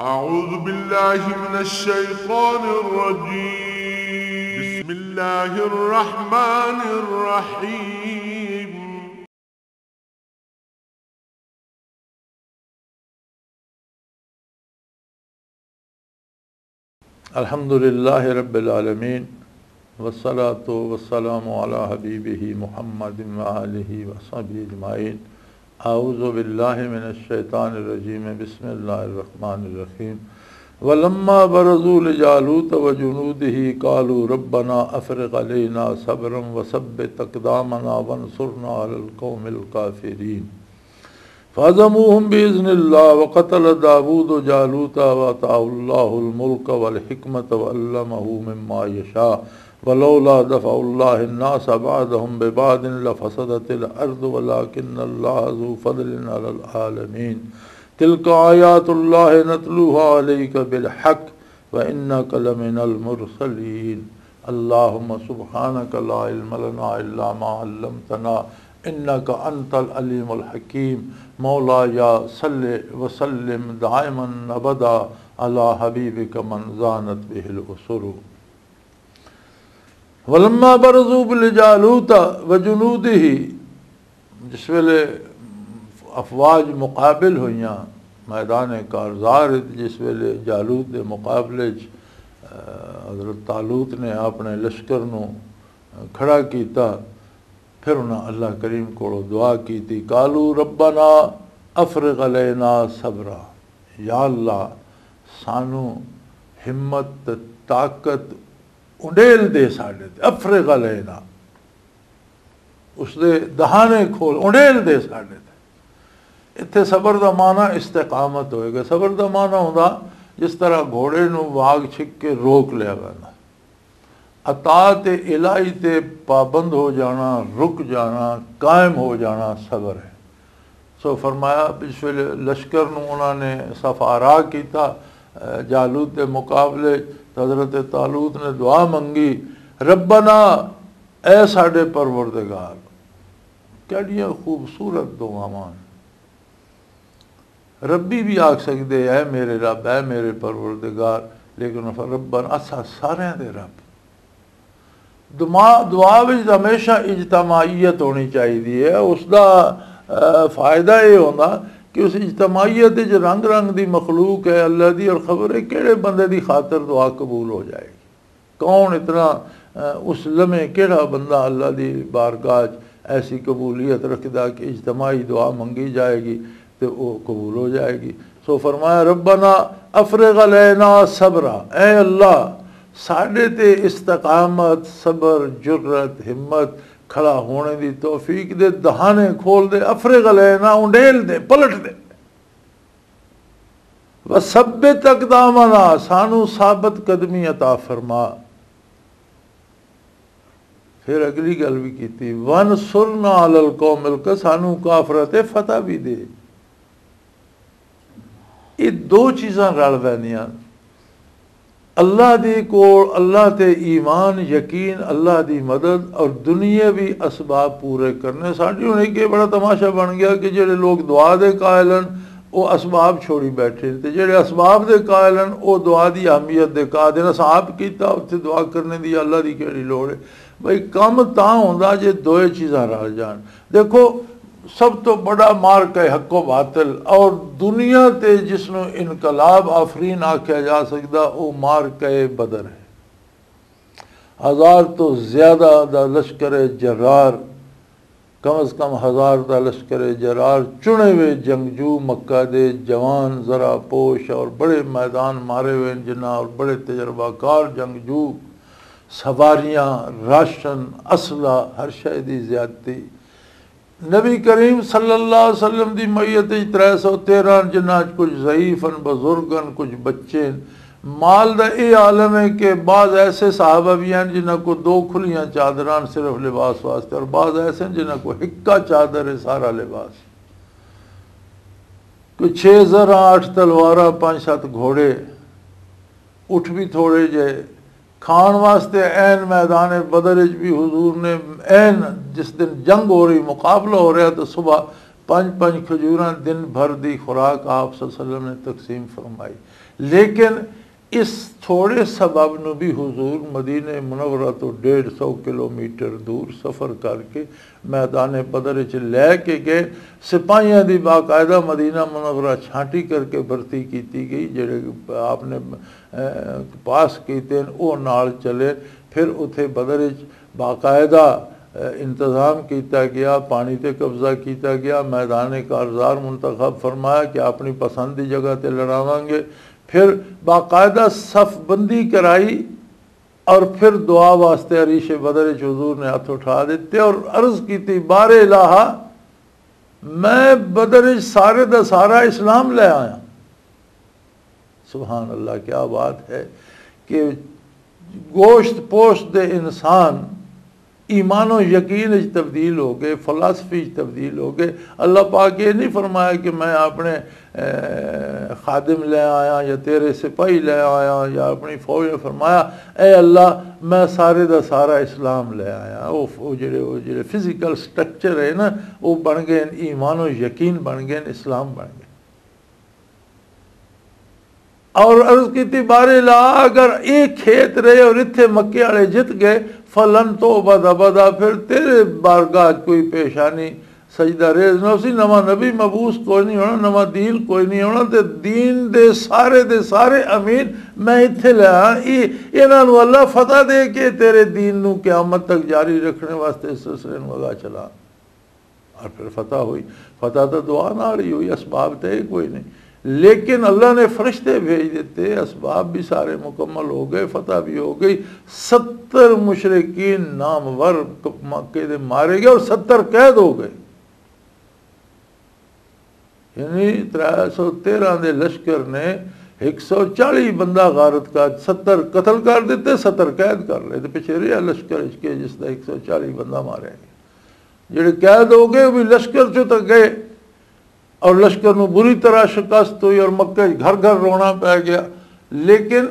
أعوذ بالله من الشيطان الرجيم بسم الله الرحمن الرحيم अल्हम्दुलिल्लाहि रब्बिल आलमीन वस्सलातु वस्सलामु अला हबीबिही मुहम्मदिन व आलिहि व सहबिही अजमाइन। आऊज़ु बिल्लाहि मिनश शैतानिर रजीम बिस्मिल्लाहिर रहमानिर रहीम। वलम्मा बरज़ू लिजालूत व जुनूदिही क़ालू रब्बना अफ़रिग़ अलैना सब्रन व सब्बित अक़दामना वंसुरना अलल क़ौमिल काफ़िरीन। फ़अज़मूहुम बिइज़्निल्लाह व क़तल दाऊद जालूत व आताहुल्लाहुल मुल्क वल हिकमत व अल्लमहु मिम्मा यशा वलौला दफ़उल्लाहि अन्नास बअदहुम बिबअदिन लफ़सदतिल अर्ज़ु वलाकिन्नल्लाह ज़ू फ़ज़लिन अलल आलमीन। तिल्का आयातुल्लाहि नतलूहा अलैका बिल हक़्क़ व इन्नका लमिनल मुरसलीन। अल्लाहुम्मा सुब्हानका ला इल्म लना इल्ला मा अल्लमतना इन्नका अंतल अलीमुल हकीम। मौलाया सल्लि व सल्लिम दाइमन अबदा अला हबीबिका मन ज़ानत बिहिल उसुरु। वलम्मा बरज़ू लिजालूत व जुनूदिही, जिस वेले अफवाज मुकाबिल हुईयां मैदान कारज़ार, जिस वेले जालूत के मुकाबले हज़रत तालूत ने अपने लश्कर नूं खड़ा किया, फिर उन्हें अल्लाह करीम को दुआ की थी। कालू रब्बना अफ़रिग़ अलैना सबरा, या अल्लाह सानू हिम्मत ताकत उंडेल दे साडे ते। अफ़रिग़ अलैना, उसदे दहाने खोल, उंडेल दे साडे ते। इत्थे सबर का माना इस्तिकामत होएगा। सबर का माना होंदा जिस तरह घोड़े नूं वाग छिक के रोक लिया वैंदा। अतात इलाही ते पाबंद हो जाना, रुक जाना, कायम हो जाना सबर है। सो फरमाया इस वेले लश्कर नूं उन्होंने सफारा किया जालूत के मुकाबले। हज़रत तालूत ने दुआ मंगी, रब्बना ऐ साडे परवरदिगार। केड़ियां खूबसूरत दुआवां। रब्बी भी आख सकते है मेरे रब, है मेरे परवरदिगार, लेकिन रब्बन असा सारियां दे रब। दुआ विच हमेशा इजतमाईयत होनी चाहिए है। उसका फ़ायदा ये होंदा कि उस इजतमाईयत रंग रंग की मखलूक है अल्लाह की, और खबर है किहड़े बंदे की खातर दुआ कबूल हो जाएगी। कौन इतना उस लम्हे किहड़ा बंदा अल्लाह की बारगाह ऐसी कबूलियत रखदा कि इजतमाई दुआ मंगी जाएगी तो वो कबूल हो जाएगी। सो फरमाया रब्बना अफ़रिग़ अलैना सबरा, ऐ अल्लाह साडे ते इस्तकामत, सबर, जुर्रत, हिम्मत, खड़ा होने की तौफीक दे, दहाने खोल दे। अफ़रिग़ अलैना, उंडेल दे, पलट दे। व सब्बित अक़दामना, सानू साबित कदमी अता फरमा। फिर अगली गल भी की, वंसुरना अलल कौमिल, सानू काफरां ते फतह भी दे। ये दो चीज़ां रल पैंदियां। अल्लाह दी कोल अल्लाह ते ईमान, यकीन, अल्लाह दी मदद और दुनियावी असबाब पूरे करने। साडी हुण एक बड़ा तमाशा बन गया कि जेड़े लोग दुआ दे कायल हन वो असबाब छोड़ी बैठे, तो जेड़े असबाब दे कायल हन वो दुआ की अहमियत दे कादिल। असां आप कीता उत्थे दुआ करने की अल्लाह की केड़ी लोड़ है। बई कम तां होंदा जे दोए चीज़ां रल जान। देखो सब तो बड़ा मार्क है हक्को बातिल, और दुनिया ते जिसनों इनकलाब आफरीन आख्या जा सकता वो मार्क है बदर है। 1000 तो ज़्यादा दा लश्कर जरार, कम अज़ कम 1000 का लश्कर जरार, चुने हुए जंगजू मक्का दे जवान, ज़रा पोश और बड़े मैदान मारे हुए जिन्ना, और बड़े तजर्बाकार जंगजू, सवारियाँ, राशन, असला, हर शय दी ज़्यादती। नबी करीम सल्लल्लाहु अलैहि वसल्लम की मैयत 313 जिन्ना कुछ ज़ईफ़न, बुजुर्गन, कुछ बच्चे। माल का यह आलम है कि बाज़ ऐसे साहबा भी हैं जिन्हों को 2 खुलियां चादरान सिर्फ लिबास वास्ते, और बाज़ ऐसे हैं जिन्हों को हिक्का चादर है सारा लिबास। कोई 6 ज़रा, 8 तलवारा, 5-7 घोड़े, उठ भी थोड़े जे, खान वास्ते ऐन मैदान बदर भी हुजूर ने ऐन जिस दिन जंग हो रही, मुकाबला हो रहा, तो सुबह 5-5 खजूर दिन भर की खुराक आप सल्लल्लाहु अलैहि वसल्लम ने तकसीम फरमाई। लेकिन इस थोड़े सबब नूं भी हुजूर मदीने मुनव्वरा तो 150 किलोमीटर दूर सफ़र करके मैदान बदर च लैके गए। सिपाहियों की बाकायदा मदीना मुनव्वरा छांटी करके भर्ती की गई, जेड़े आपने पास किए वो नाल चले। फिर उत्थे बदर च बाकायदा इंतज़ाम किया गया, पानी ते कब्ज़ा किया गया, मैदान कारज़ार मुंतखब फरमाया कि अपनी पसंद की जगह पर लड़ावांगे। फिर बाकायदा सफ़बंदी कराई और फिर दुआ वास्ते अरीश बदर हुजूर ने हथ उठा दिते और अर्ज़ की बारे इलाहा मैं बदर सारे दा सारा इस्लाम ले आया। सुभान अल्लाह, क्या बात है कि गोश्त पोश्त दे इंसान ईमानो यकीन तब्दील हो गए, फ़लसफ़ी तब्दील हो गए। अल्लाह पाक ये नहीं फरमाया कि मैं अपने खादिम ले आया या तेरे सिपाही ले आया या अपनी फ़ौज ने फरमाया ए अल्लाह मैं सारे दा सारा इस्लाम ले आया। वो जेड़े फिज़िकल स्ट्रक्चर है ना वो बन गए ईमानो यकीन बन गए, इस्लाम बन गए। और अर्ज़ की बारे ला अगर एक खेत रहे और इत्थे मक्के वाले जित गए फलन तो बदा बदा फिर तेरे बारगाह कोई पेशानी सजदा रेज ना उसी नवा नबी मबूस कोई नहीं होना, नवा दीन कोई नहीं होना। तो दीन दे सारे अमीन मैं इत्थे ले आया। इन्हां नूं अल्लाह फतह दे के तेरे दीन नूं क़यामत तक जारी रखने वास्ते सिलसिले नूं अगा चला। और फिर फतह हुई। फतह तो दुआ नाल ही हुई, असबाब तो कोई नहीं, लेकिन अल्लाह ने फरिश्ते भेज देते, असबाब भी सारे मुकम्मल हो गए, फतह भी हो गई। 70 मुशरिकीन नामवर मक्के दे मारे गए और 70 कैद हो गए। यानी 313 दे लश्कर ने 140 बंदा गारत का 70 कतल कर दिते, 70 कैद कर ले। तो पिछे रहा लश्कर इसके जिसका 140 बंदा मारे गए। जेड़े कैद हो गए भी लश्कर चो तक गए और लश्कर में बुरी तरह शिकस्त हुई और मक्के घर घर रोना पै गया। लेकिन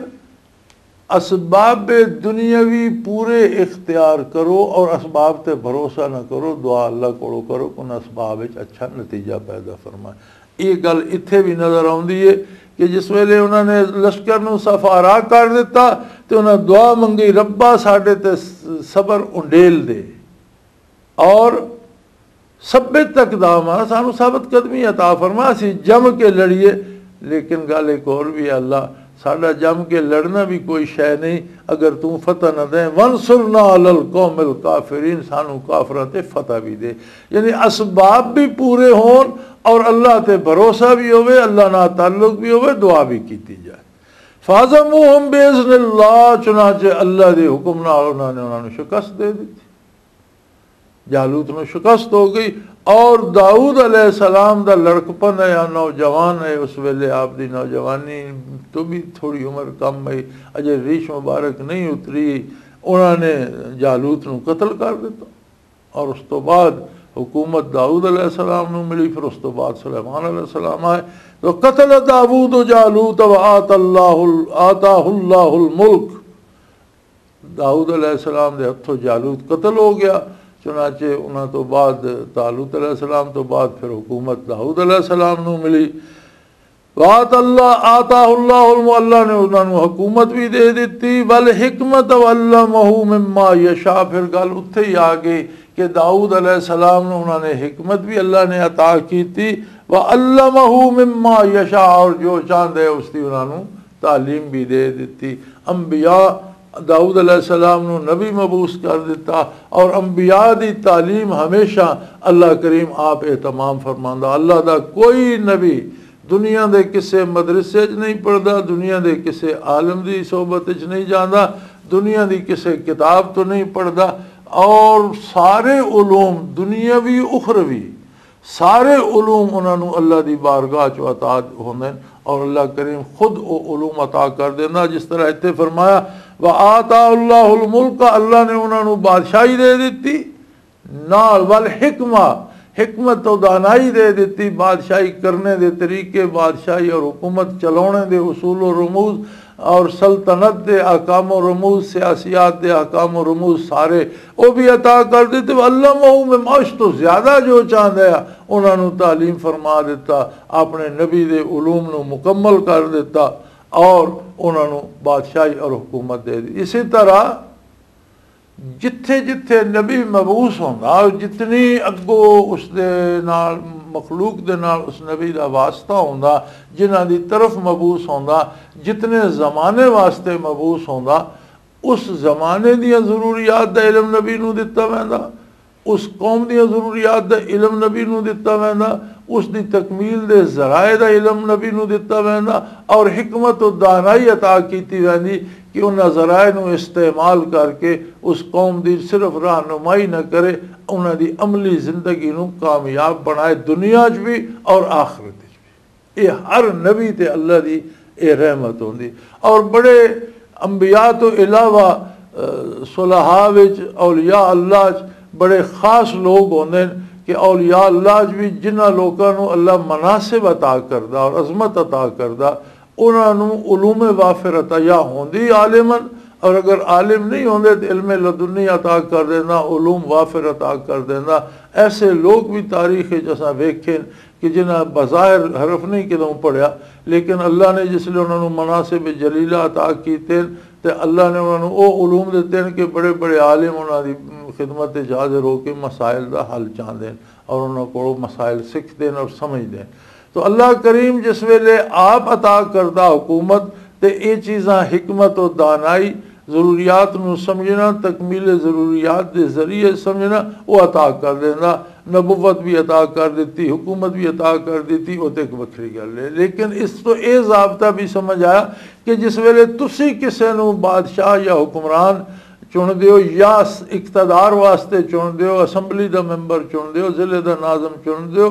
असबाब दुनियावी पूरे इख्तियार करो और असबाब ते भरोसा ना करो, दुआ अल्लाह को करो कि उन असबाब अच्छा नतीजा पैदा फरमाए। ये गल इत्थे भी नज़र आउंदी है कि जिस वेले उन्होंने लश्कर नूं सफारा कर दिता तो उन्हें दुआ मंगी रब्बा साडे ते सबर उंडेल दे और सब्बत तकदामा सानू साबित कदमी अता फरमा, असी जम के लड़िए। लेकिन गल एक और भी, अल्लाह साडा जम के लड़ना भी कोई शय नहीं अगर तू फतह न दे। वंसुरना अलल कौमिल काफिरीन, सानू काफरां ते फतह भी दे। यानी असबाब भी पूरे होन और अल्लाह ते भरोसा भी होवे, अल्लाह नाल ताल्लुक भी होवे, दुआ भी की जाए। फाज़मुहुम बिइज़्निल्लाह, चुनाचे अल्लाह दे हुक्म नाल उन्होंने उन्होंने शिकस्त दे दी। जालूत में शिकस्त हो गई और दाऊद अलैहिस्सलाम दा लड़कपन है या नौजवान है, उस वेले आपकी नौजवानी तो भी थोड़ी उम्र कम है, अजय रीश मुबारक नहीं उतरी। उन्होंने जालूत नूं कतल कर दिता और उस तो बाद हुकूमत दाऊद अलैहिस्सलाम नूं मिली। फिर उस तो बाद सुलेमान अलैहिस्सलाम आए तो कतल दाऊद जालूत व आताहुल्लाहुल मुल्क, दाऊद अलैहिस्सलाम दे हथों जालूत कतल हो गया। चुनाचे उन्होंने तो बाद तालूत अलैहिस्सलाम तो बाद फिर हुकूमत दाऊद अलैहिस्सलाम नूं मिली। बात अल्लाह आताहुल्लाहुल, अल्लाह ने उन्होंने हुकूमत भी दे दी। वल हिकमत वल्लमहु मिम्मा यशा, फिर गल उत्थे ही आ गई कि दाऊद अलैहिस्सलाम ने उन्होंने हिकमत भी अल्लाह ने अता की थी। व अल्लमहु मिम्मा यशा, और जो चाहते उसकी उन्होंने तालीम भी दे दी। अंबिया दाऊद अलैहिस्सलाम नूं नबी मबूस कर दिता और अंबिया दी तालीम हमेशा अल्लाह करीम आप एहतमाम फरमांदा। अल्लाह दा कोई नबी दुनिया दे किसे मदरसे च नहीं पढ़दा, दुनिया दे किसे आलम दी सोहबत च नहीं जांदा, दुनिया दी किसे किताब तो नहीं पढ़दा और सारे उलूम दुनियावी उखरवी सारे उलूम उन्होंने अल्लाह की बारगाह चो अता होंदे और अल्लाह करीम खुद वो उलूम अता कर देना। जिस तरह इत्थे फरमाया व आताहुल्लाहुल मुल्क, अल्लाह ने उन्होंने बादशाही दे दी नाल वल हिकमा, हिकमत तो दानाई दे दी, बादशाही करने दे तरीके, बादशाही और हुकूमत चलाने दे उसूल और रमूज और सल्तनत दे अहकाम और रमूज, सियासियात दे अहकाम और रमूज सारे वो भी अता कर देते। अल्लाह में मौश तो ज़्यादा जो चाहता है उन्होंने तालीम फरमा दिता, अपने नबी दे उलूम नूं मुकम्मल कर दिता और उन्होंने बादशाही और हुकूमत दे दी। इसी तरह जिथे जिथे नबी मबूस होंदा जितनी अगो उसदे नाल मखलूक दे नाल उस नबी दा वास्ता होंदा जिन्हां दी तरफ मबूस होंदा जितने ज़माने वास्ते मबूस होंदा उस ज़माने दियां ज़रूरियात दा इल्म नबी नूं दिता वैंदा, उस कौम दियां ज़रूरियात दा इल्म नबी नूं दिता वैंदा, उस दी तकमील दे ज़राए दा इल्म नबी नूं दिता वैंदा और हिकमत और दानाई अता कीती वैंदी कि उन्हां ज़राए नूं इस्तेमाल करके उस कौम दी सिर्फ रहनुमाई न करे, उन्हां दी अमली ज़िंदगी नूं कामयाब बनाए दुनिया च भी और आखिरत च भी। ये हर नबी ते अल्लाह दी ये रहमत होंदी। और बड़े अंबिया तो इलावा सुलहा विच औलिया अल्लाह च बड़े ख़ास लोग होंदे कि औलिया अल्लाह च भी जिन्हां लोकां नूं अल्लाह मनासिब अता करदा और अज़मत अता करदा उन्होंने उलूम वाफिर अता होंदी आलिमन, और अगर आलिम नहीं होंदे तो इल्म लदुन्नी अता कर देना, उलूम वाफिर अता कर देना। ऐसे लोग भी तारीख़ जैसा वेखे कि जिन्हें बज़ाहिर हरफ नहीं कितों पढ़िया लेकिन अल्लाह ने जिसले उन्होंने मनासिब जलीला अता कीते तो अल्लाह ने उन्होंने वो उलूम दिते हैं कि बड़े बड़े आलिम उन्होंने खिदमत हाज़िर होकर मसाइल का हल चाहते हैं और उन्होंने को मसाइल सीखते हैं और समझते हैं। तो अल्लाह करीम जिस वेले आप अता करदा हुकूमत तो ये चीज़ां हिकमत और दानाई ज़रूरियात नूं समझना तकमील ज़रूरियात के ज़रिए समझना वो अता कर देना। नबुवत भी अता कर दी, हुकूमत भी अता कर दी, वो तो एक वक्री गल है। लेकिन इस तो ये ज़ाब्ता भी समझ आया कि जिस वेले तुसी किसी नूं बादशाह या हुक्मरान चुनते हो या इकतदार वास्ते चुनते हो, असैम्बली का मैंबर चुनते हो, ज़िले का नाज़म चुनते हो,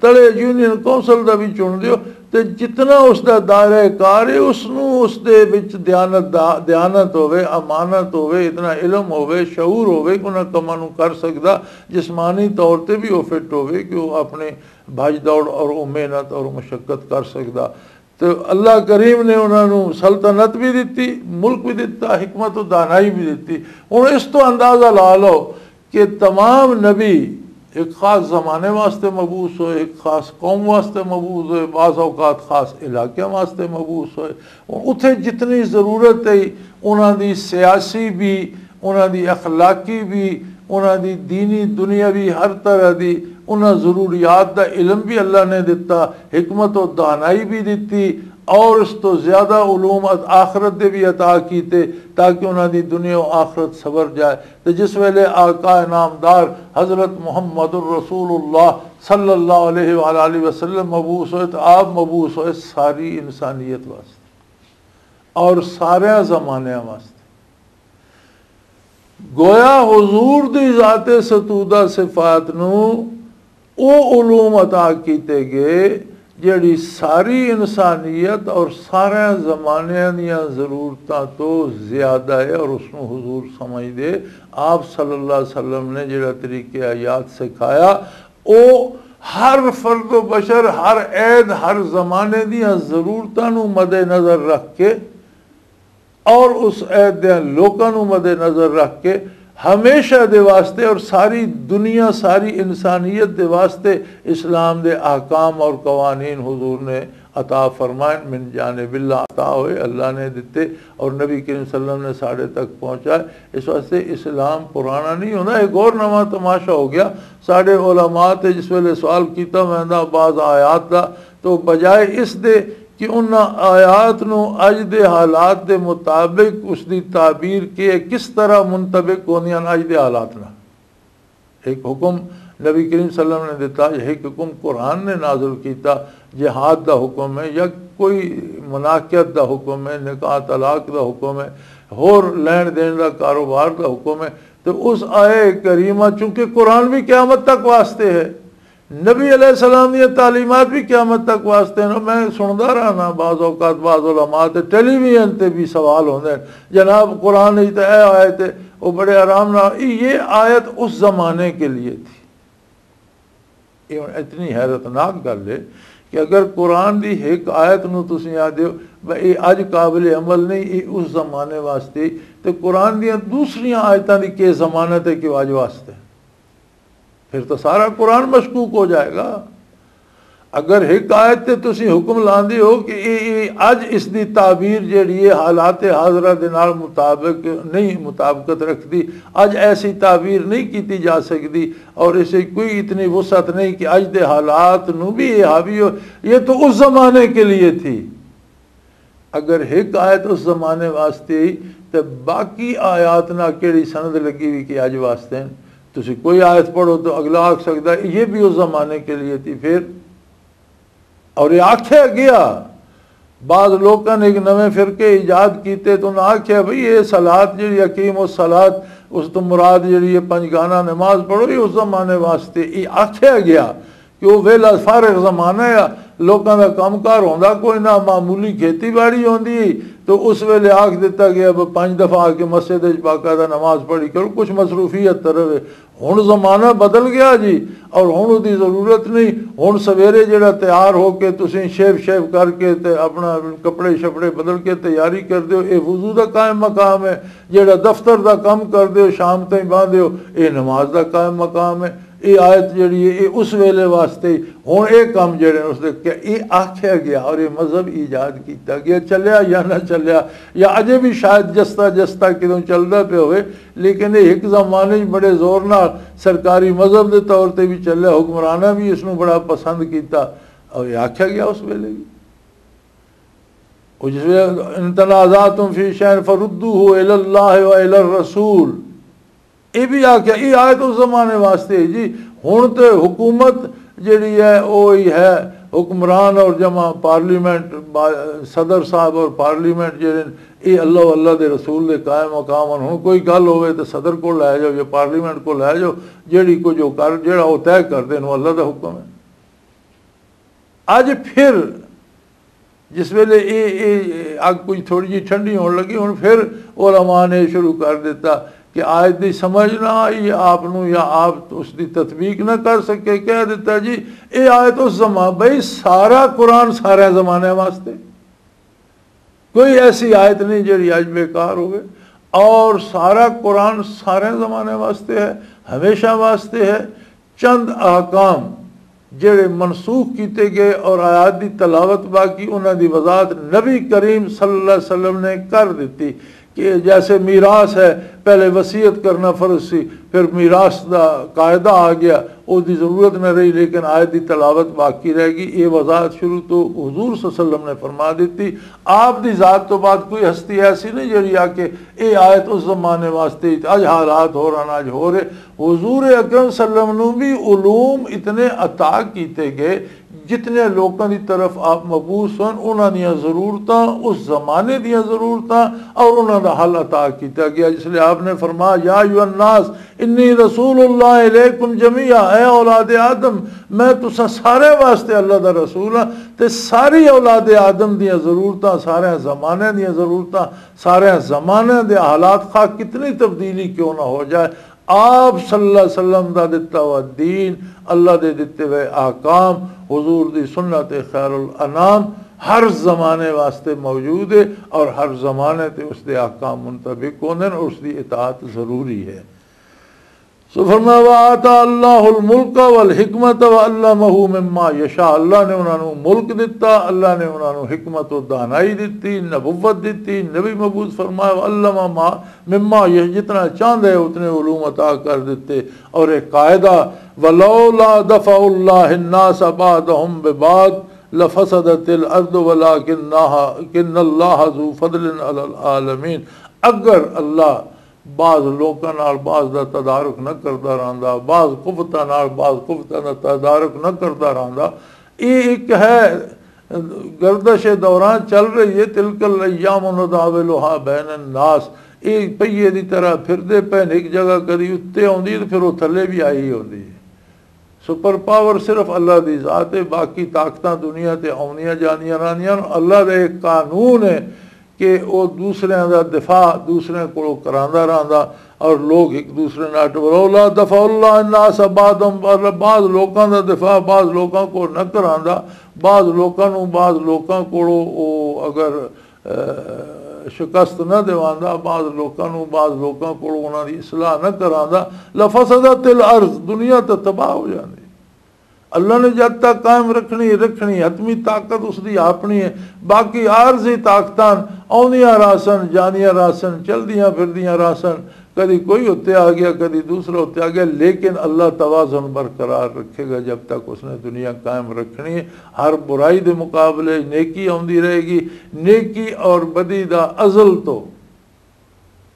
तले यूनियन कौंसल का भी चुनते हो, तो जितना उसका दायरा कार है उसनूं उसदे विच दयानत होवे, अमानत होवे, इतना इल्म होवे, शऊर होवे कि उन्हां कमां नूं कर सकदा, जिस्मानी तौर पर भी वो फिट होवे कि वो अपने भज दौड़ और वो मेहनत और मशक्कत कर सकदा। तो अल्लाह करीम ने उन्होंने सल्तनत भी दी, मुल्क भी दिता, हिकमत और दानाई भी दी। हुण इस तो अंदाज़ा ला लो कि तमाम नबी एक ख़ास ज़माने वास्ते मबूस होए, एक ख़ास कौम वास्ते मबूस होए, बाज़ औक़ात ख़ास इलाके वास्ते मबूस होए। उत्थे जितनी ज़रूरत है उन्हां दी सियासी भी, उन्हां दी अखलाकी भी, उन्हां दी दीनी दुनियावी हर तरह की उन्हां ज़रूरियात का इल्म भी अल्लाह ने दिता, हिकमत और दानाई भी दी और इस तो ज़्यादा उलूम आखरत दे भी अता कीते ताकि उन्होंने दुनिया और आखरत सवर जाए। तो जिस वेले आका नामदार हज़रत मुहम्मदुर रसूलुल्लाह सल्लल्लाहु अलैहि वसल्लम मबूस होए तो आप मबूस होए सारी इंसानियत वास्ते और सारे ज़माने वास्ते। गोया हुजूर दी ज़ाते सतूदा सिफात नूं ओ उलूम अता कीते गए जिहड़ी सारी इंसानियत और सारे ज़माने दियां ज़रूरतां तो ज़्यादा है और उसनूं हुजूर समझदे। आप सल्लल्लाहु अलैहि वसल्लम ने जिहड़ा तरीके हयात सिखाया वो हर फर्द बशर हर ऐद हर ज़माने दियां ज़रूरतां नूं मद्देनज़र रख के और उस ऐद दे लोकां नूं मद्देनज़र रख के हमेशा दे वास्ते और सारी दुनिया सारी इंसानियत दे वास्ते इस्लाम दे अहकाम और कवानीन हुजूर ने अता फरमाए मिन जानिबिल्लाह अता हुए, अल्लाह ने दिते और नबी करीम सल्लल्लाहु अलैहि वसल्लम ने साढ़े तक पहुँचाए। इस वास्ते इस्लाम पुराना नहीं होता। एक और नवा तमाशा हो गया साढ़े उलमा ते जिस वेले सवाल किया वैंदा बाज़ आयात का तो बजाए इस दे कि उन्होंने आयात नूं अज दे हालात के मुताबिक उसकी ताबीर के किस तरह मुंतबिक होंदियां अज दे हालात नाल। एक हुक्म नबी करीम सल्लल्लाहु अलैहि वसल्लम ने दिता, एक हुक्म कुरान ने नाज़िल किया जिहाद का हुक्म है या कोई मुनाकियत का हुक्म है, निकाह तलाक का हुक्म है, होर लैन देन का कारोबार का हुक्म है। तो उस आए करीमा चूँकि कुरान भी क़यामत तक वास्ते है, नबी अलैहिस्सलाम दी तालीमात भी क़यामत तक वास्ते हैं। मैं सुनता रहा ना बाज़ औक़ात बाज़ उलमा ते टेलीविजन ते भी सवाल होंदे जनाब कुरान तो यह आयत है, वो बड़े आराम ना ये आयत उस ज़माने के लिए थी। ये इतनी हैरतनाक गल है कि अगर कुरान की एक आयत नूं तुसीं आखदे हो भाई अज काबिल अमल नहीं, ये उस ज़माने वास्ते, तो कुरान दियां दूसरियां आयतां दी के ज़मानत है कि अज वास्ते, फिर तो सारा कुरान मशकूक हो जाएगा। अगर एक आयत ते तुसी हुक्म लांदे हो कि अज इसकी ताबीर जिहड़ी है हालात हाजरा दे नाल मुताबिक नहीं मुताबकत रखती, अज ऐसी ताबीर नहीं की जा सकती और इसे कोई इतनी वसअत नहीं कि अज दे हालात नू भी ये हावी हो, ये तो उस ज़माने के लिए थी। अगर एक आयत उस ज़माने वास्ते ही तो बाकी आयात ना केड़ी सनद लगी हुई कि अज वास्ते हैं। तुसी कोई आयत पढ़ो तो अगला आख सकता है ये भी उस ज़माने के लिए थी। फिर और ये आख्या गया, बाद लोगों ने एक नवे फिरके ईजाद किए तो उन्हें आख्या भाई ये सलात जी यकीम उस सलात उस तो मुराद जी पंजगाना नमाज पढ़ो, ये उस जमाने वास्ते ये आख्या गया कि वह वेला फारग जमाना है, लोगों का कामकार होंदा कोई ना, मामूली खेती बाड़ी होंदी, तो उस वेले आख दिता गया 5 दफ़ा आके मस्जिद बाकायदा नमाज पढ़ी करो, कुछ मसरूफियत रहे। हुण जमाना बदल गया जी और हुण उसकी जरूरत नहीं। हुण सवेरे जिहड़ा तैयार होके तुसीं शेव करके ते अपना कपड़े शपड़े बदल के तैयारी करते हो, ये वुजू का कायम मकाम है। जिहड़ा दफ्तर का काम करते हो शाम ताईं बांधे हो, ये नमाज का कायम मकाम है। ये आयत जी ये उस वेले वास्ते हुण ये काम जिहड़े उसके ये आख्या गया और ये मजहब ईजाद किया गया, चलिया या ना चलिया या अजे भी शायद जस्ता जस्ता कितों चलता पे होवे, लेकिन ये एक जमाने बड़े जोर नाल सरकारी मजहब के तौर पर भी चलिया, हुक्मराना भी इसनूं बड़ा पसंद किया और ये आख्या गया उस वेले भी। जिस इन तनाज़ातुम फी शैइन फरुद्दूहु इलल्लाहि व इलर रसूल, ये भी आख्या ये आयत उस जमाने वास्ते जी। हुण तो हुकूमत जिहड़ी है वो ही है, हुक्मरान और जमा पार्लीमेंट सदर साहब और पार्लीमेंट जिहड़े ये अल्लाह अल्लाह के रसूल के कायम मकाम। हुण कोई गल होवे तो सदर को लै जाओ या पार्लीमेंट को लै जाओ, जिहड़ी को जो कर जिहड़ा वो तय करते हैं अल्लाह का हुक्म है। अज फिर जिस वेले ये अग कोई थोड़ी जी ठंडी होने लगी, हुण फिर उलमा ने शुरू कर दिता कि आयत की समझ ना आई आपनू या आप उसकी तत्वीक ना कर सके, कह दिता जी ये आयत उस जमा भाई सारा कुरान सारे जमाने वास्ते, कोई ऐसी आयत नहीं जी अज बेकार हो और सारा कुरान सारे जमाने वास्ते है, हमेशा वास्ते है। चंद अहकाम जेड़े मनसूख किए गए और आयात की तलावत बाकी उन्हों की वजाहत नबी करीम सल्लल्लाहु अलैहि वसल्लम ने कर दी कि जैसे मीरास है, पहले वसीयत करना फर्ज सी, फिर मीरास का कायदा आ गया, उसकी ज़रूरत न रही, लेकिन आयत की तलावत बाकी रहेगी। ये वजाहत शुरू तो हुजूर सल्लल्लाहु अलैहि वसल्लम ने फरमा दी। आप दी ज़ात तो बाद कोई हस्ती ऐसी नहीं जी आके ये आयत उस जमाने वास्ते अज हालात हो रहा अज हो रहे। हुजूर अकरम सल्लल्लाहु अलैहि वसल्लम भी उलूम इतने अता किए गए, जितने लोगों की तरफ आप मबूस हैं उन्होंने ज़रूरत उस जमाने दी ज़रूरत और उन्होंने हल अता किया गया। इसलिए आपने फरमाया या अय्युहन्नास इन्नी रसूलुल्लाह इलैकुम जमीआ, ऐ औलाद आदम मैं तुसा सारे वास्ते अल्लाह दा रसूल हाँ, ते सारी औलाद आदम दी ज़रूरत सारे जमाने दी ज़रूरत सारे जमाने दे हालात खा कितनी तब्दीली क्यों ना हो जाए, आप सल्लल्लाहु अलैहि वसल्लम का दिता हुआ दीन, अल्लाह के दिते हुए आकाम, हुजूर दी सुन्नत खैरुल अनाम हर ज़माने वास्ते मौजूद है और हर ज़माने ते उसके आकाम मुंतबिक होने और उसकी इताअत ज़रूरी है। सो फरमाया व आता अल्लाहुल मुल्क वल हिकमत व अल्लमहु मिम्मा यशा, अल्लाह ने उन्होंने मुल्क दिता, अल्लाह ने उन्होंने हिकमत और दानाई दी, नबुव्वत दी, नबी मबूस फरमाया अल्लमा मा मिम्मा यश, जितना चाहते उतने उलूम अता कर देते। और एक कायदा वलौला दफ़ाउल्लाहि अन्नास बादहुम बिबाद लफसदतिल अर्द वलाकिन्नल्लाह ज़ू फ़ज़लिन अलल आलमीन, अगर अल्लाह बाज़ लोगों नाल बाज़ दा तदारुक न करता रहा, बाज़ कुव्वतां नाल बाज़ कुव्वतां दा तदारुक न करता रहा, ये एक है गर्दश दौरान चल रही है। तिलकल अय्याम नुदाविलुहा बैनन नास, ये पहिए की तरह फिरते पे एक जगह कभी उत्ते आती तो फिर वो थले भी आई होती है। सुपर पावर सिर्फ अल्लाह की ज़ात है, बाकी ताकत दुनिया से आउंदियां जांदियां रहंदियां। अल्लाह का एक कानून है कि वो दूसरे का दिफा दूसरे को करांदा रहंदा और लोग एक दूसरे नाल वलौला दफ़ाउल्लाह अन्नास बादहुम, बाज़ लोगों का दिफा बाज़ लोगों को न करांदा, बाज़ लोगों को अगर शिकस्त न दिवांदा, बाज़ लोगों को उन्होंने इसलाह न करांदा, लफसदतिल अर्ज़, दुनिया तो तबाह हो जाती। अल्लाह ने जद तक कायम रखनी रखनी, हतमी ताकत उसकी अपनी है। बाकी आरजी ताकतान आउंदियां रासन जांदियां रासन चलदियां फिरदियां रासन, कभी कोई उत्ते आ गया कभी दूसरा उत्ते आ गया, लेकिन अल्लाह तवाज़ुन बरकरार रखेगा जब तक उसने दुनिया कायम रखनी है। हर बुराई के मुकाबले नेकी आउंदी रहेगी, नेकी और बदी का अज़ल तो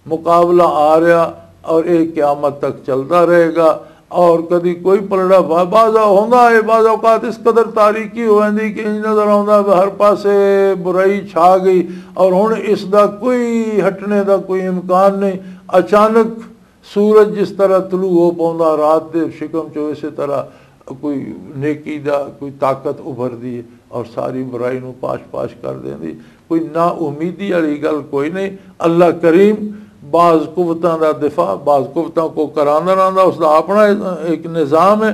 मुकाबला आ रहा और एक क़यामत तक चलता रहेगा। और कभी कोई पलड़ा बाजा होंदा है, बाज़ औकात इस कदर तारीकी हो जाती कि नज़र आता हर पासे बुराई छा गई और हुण इसका कोई हटने का कोई इम्कान नहीं। अचानक सूरज जिस तरह तलू हो पाउंदा रात के शिकम चो, इस तरह कोई नेकी का कोई ताकत उभरती है और सारी बुराई नूं पाश पाश कर देंदी। कोई ना उम्मीदी वाली गल कोई नहीं। अल्लाह करीम बाज़ कुव्वतां दा दिफा बाज़ कुव्वतां को करांदा रहिंदा, उसका अपना एक निज़ाम है।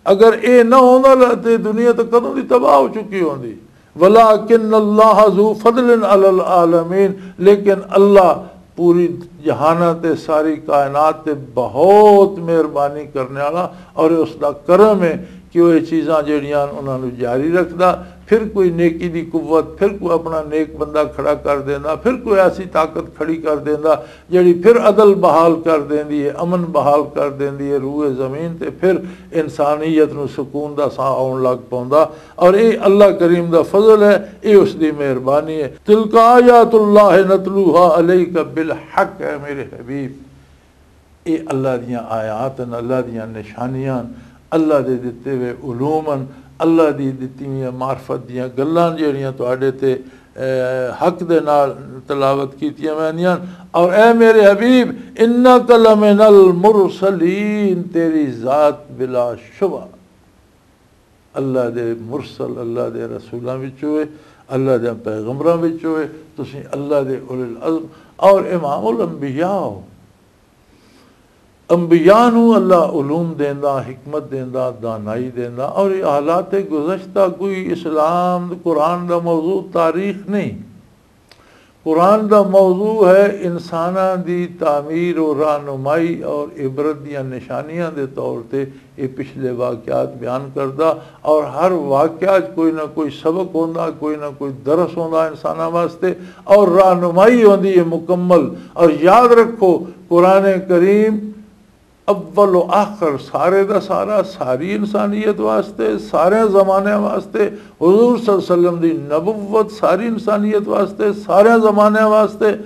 अगर ये ना होंदा तो दुनिया तो कदों की तबाह हो चुकी होंदी। वलाकिन अल्लाह ज़ू फज़लिन अलल आलमीन, लेकिन अल्लाह पूरी जहाना ते सारी कायनात ते बहुत मेहरबानी करने वाला और उसका करम है कि वह चीज़ां जड़ियां उन्होंने जारी रखता। फिर कोई नेकी की कुव्वत, फिर कोई अपना नेक बंदा खड़ा कर देंदा, फिर कोई ऐसी ताकत खड़ी कर देंदा जी फिर अदल बहाल कर देंदी है, अमन बहाल कर देंदी है रूए ज़मीन ते, फिर इंसानियत नूं सुकून दा साह आउण लग पाउंदा। और ये अल्लाह करीम दा फजल है, ये उसकी मेहरबानी है। तिलका आयातुल्लाह नतलूहा अलैका बिल हक है मेरे हबीब, ये अल्लाह दियाँ आयात न, अल्लाह दियाँ निशानियां, अल्लाह दे दिते हुए उलूमन, अल्लाह दी दित्ती हुई मार्फत दियां गल्लां जिहड़ियां तुहाडे ते हक दे नाल तलावत कीतियां वैंदियां। और ए मेरे हबीब इन्नका लमिनल मुरसलीन, तेरी ज़ात बिला शुबा अल्लाह दे मुरसल, अल्लाह दे रसूलां विचों है, अल्लाह दे पैगंबरां विचों है, तुसीं अल्लाह दे उलिल अज़्म और इमामुल अंबिया हो। अंबिया नूं अल्लाह उलूम देंदा, हिकमत देंदा, दानाई देंदा। और ये हालात गुज़श्ता कोई इस्लाम कुरान का मौजू तारीख नहीं, कुरान का मौजू है इंसानां दी तामीर और रहनुमाई और इबरत दियां निशानियां दे तौर पर ये पिछले वाक़यात बयान करदा। और हर वाक़यात कोई ना कोई सबक होंदा, कोई ना कोई दरस होंदा इंसानां वास्ते और रहनुमाई होंदी है मुकम्मल। और याद रखो कुरान करीम अव्वल व आखिर सारे दा सारा सारी इंसानियत वास्ते, सारे ज़माने वास्ते, हुज़ूर सल्लल्लाहु अलैहि वसल्लम दी नबुव्वत सारी इंसानियत वास्ते, सारे ज़माने वास्ते।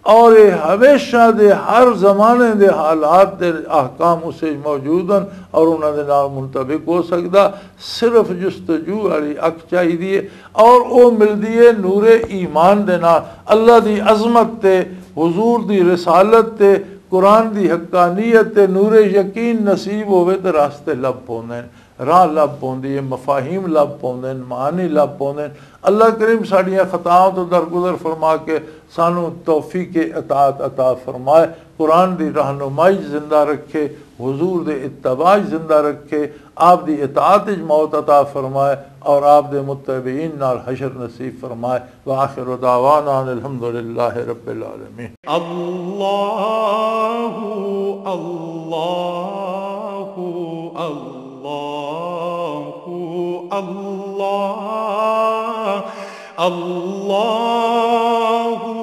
और ये हमेशा दे हर ज़माने दे हालात दे अहकाम उसे मौजूद हैं और उन्होंने नाल मुंतबिक हो सकता। सिर्फ जुस्तजू वाली अख चाहिए और वो मिलती है नूरे ईमान दे नाल, अल्लाह दी अज़मत ते, हुज़ूर दी रिसालत ते, कुरान की हक्कानियत नूरे यकीन नसीब होवे तो रास्ते लभ पाउंदे, राह लभ पाउंदी है, मफाहिम लभ पाउंदे, मानी लभ पाउंदे। अल्लाह करीम साड़ियां खताओं तो दरगुजर फरमा के सानू तौफीक अतात अता फरमाए, कुरान की रहनुमाई जिंदा रखे, हुजूर दे इत्तबा जिंदा रखे, आप दी इताअत मौत अता फरमाए और आप दे मुत्तबईन नाल हशर नसीब फरमाए। व आखिरु दावाना अल्हम्दुलिल्लाहि रब्बिल आलमीन। अल्लाहु अल्लाहु अल्लाहु अल्लाह अल्लाहु